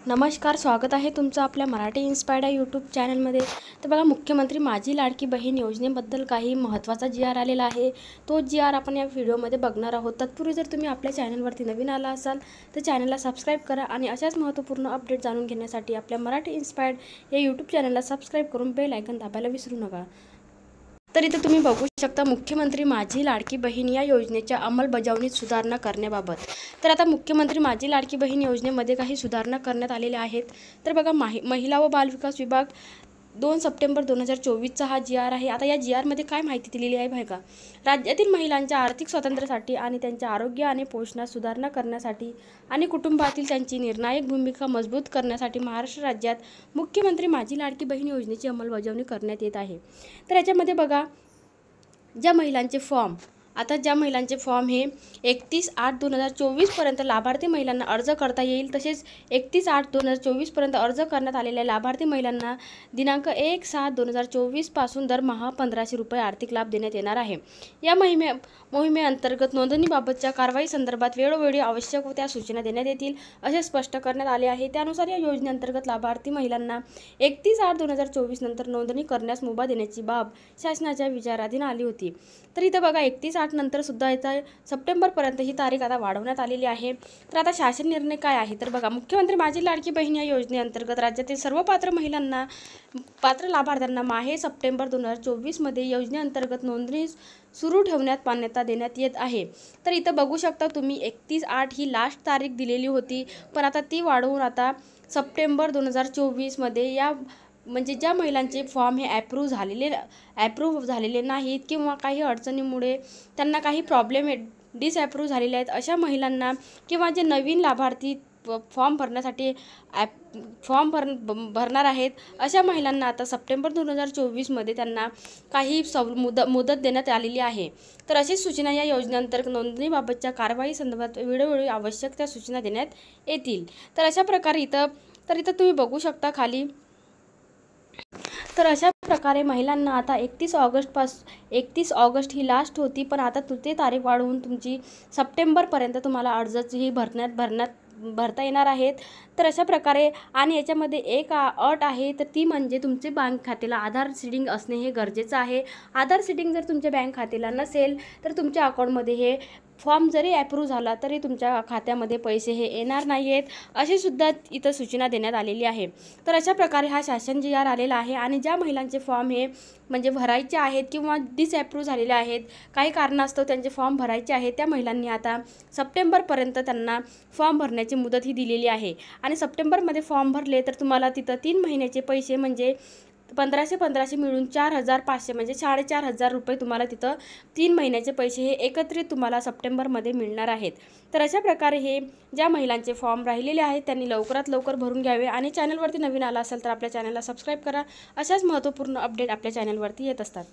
नमस्कार, स्वागत आहे तुमचं आपल्या मराठी इन्स्पायर्ड या यूट्यूब चॅनलमध्ये। तर बघा, मुख्यमंत्री माझी लाडकी बहीण योजनेबद्दल काही महत्त्वाचा जी.आर. आलेला आहे, तो जी.आर. आपण या व्हिडिओमध्ये बघणार आहोत। तत्पूर्वी जर तुम्ही आपल्या चॅनलवरती नवीन आला असाल तर चॅनलला सबस्क्राईब करा आणि अशाच महत्त्वपूर्ण अपडेट जाणून घेण्यासाठी आपल्या मराठी इन्स्पायर्ड या यूट्यूब चॅनलला सबस्क्राईब करून बेल आयकॉन दाबायला विसरू नका। तर इथे तुम्ही बघू शकता, मुख्यमंत्री माझी लाडकी बहीण या योजनेच्या अंमलबजावणीत सुधारणा करण्याबाबत। तर आता मुख्यमंत्री माझी लाडकी बहीण योजनेमध्ये काही सुधारणा करण्यात आलेल्या आहेत। तर बघा, महिला व बालविकास विभाग 2 सप्टेंबर 2024चा हा जी.आर. आहे। आता या जी.आर.मध्ये काय माहिती दिलेली आहे बघा, राज्यातील महिलांच्या आर्थिक स्वातंत्र्यासाठी आणि त्यांच्या आरोग्य आणि पोषणात सुधारणा करण्यासाठी आणि कुटुंबातील त्यांची निर्णायक भूमिका मजबूत करण्यासाठी महाराष्ट्र राज्यात मुख्यमंत्री माझी लाडकी बहीण योजनेची अंमलबजावणी करण्यात येत आहे। तर याच्यामध्ये बघा, ज्या महिलांचे फॉर्म हे 31/8/2024 पर्यंत लाभार्थी महिलांना अर्ज करता येईल, तसेच 31/8/2024 पर्यंत अर्ज करण्यात आलेल्या लाभार्थी महिलांना दिनांक 1/7/2024 पासून दरमहा 1500 रुपये आर्थिक लाभ देण्यात येणार आहे। या मोहिमेअंतर्गत नोंदणीबाबतच्या कारवाई संदर्भात वेळोवेळी आवश्यक त्या सूचना देण्यात येतील, असे स्पष्ट करण्यात आले आहे। त्यानुसार या योजनेअंतर्गत लाभार्थी महिलांना 31/8/2024 नंतर नोंदणी करण्यास मुभा देण्याची बाब शासनाच्या विचाराधीन आली होती। तर इथं बघा, 31/8 नंतर सुद्धा येत्या सप्टेंबरपर्यंत ही तारीख आता वाढवण्यात आलेली आहे। तर आता शासन निर्णय काय आहे, तर बघा, मुख्यमंत्री माझी लाडकी बहीण या योजनेअंतर्गत राज्यातील सर्व पात्र लाभार्थ्यांना माहे सप्टेंबर 2024 मध्ये योजनेअंतर्गत नोंदणी सुरू ठेवण्यात मान्यता देण्यात येत आहे। तर इथं बघू शकता तुम्ही, 31/8 ही लास्ट तारीख दिलेली होती, पण आता ती वाढवून आता सप्टेंबर 2024 मध्ये म्हणजे ज्या महिलांचे फॉर्म हे ॲप्रूव्ह झालेले नाहीत किंवा काही अडचणीमुळे त्यांना काही प्रॉब्लेम डिसॲप्रूव्ह झालेले आहेत, अशा महिलांना किंवा जे नवीन लाभार्थी फॉर्म भरण्यासाठी भरणार आहेत, अशा महिलांना आता सप्टेंबर 2024 मध्ये त्यांना काही मुदत देण्यात आलेली आहे। तर अशी सूचना या योजनेअंतर्गत नोंदणीबाबतच्या कारवाई संदर्भात वेळोवेळी आवश्यक त्या सूचना देण्यात येतील। तर अशा प्रकारे इथं तुम्ही बघू शकता खाली। तर अशा प्रकारे महिलांना आता 31 ऑगस्ट ही लास्ट होती, पण आता ते तारीख वाढवून तुमची सप्टेंबरपर्यंत तुम्हाला अर्जही भरता येणार आहेत। तर अशा प्रकारे, आणि याच्यामध्ये एक अट आहे, तर ती म्हणजे तुमचे बँक खात्याला आधार सीडिंग असणे हे गरजेचं आहे। आधार सीडिंग जर तुमच्या बँक खात्याला नसेल तर तुमच्या अकाउंटमध्ये हे फॉर्म जरी ॲप्रूव्ह झाला तरी तुमच्या खात्यामध्ये पैसे हे येणार नाही आहेत, अशी सुद्धा इथं सूचना देण्यात आलेली आहे। तर अशा प्रकारे हा शासन जी.आर. आलेला आहे। आणि ज्या महिलांचे फॉर्म हे म्हणजे भरायचे आहेत किंवा डिसॲप्रूव्ह झालेले आहेत, काही कारणास्तव त्यांचे फॉर्म भरायचे आहेत, त्या महिलांनी आता सप्टेंबरपर्यंत त्यांना फॉर्म भरण्याची मुदत ही दिलेली आहे। आणि सप्टेंबरमध्ये फॉर्म भरले तर तुम्हाला तिथं 3 महिन्याचे पैसे म्हणजे 1500 मिळून 4500 म्हणजे 4500 रुपये तुम्हाला तिथं 3 महिन्याचे पैसे हे एकत्रित तुम्हाला सप्टेंबरमध्ये मिळणार आहेत। तर अशा प्रकारे हे ज्या महिलांचे फॉर्म राहिलेले आहेत त्यांनी लवकरात लवकर भरून घ्यावे। आणि चॅनलवरती नवीन आला असेल तर आपल्या चॅनलला सबस्क्राईब करा, अशाच महत्त्वपूर्ण अपडेट आपल्या चॅनलवरती येत असतात।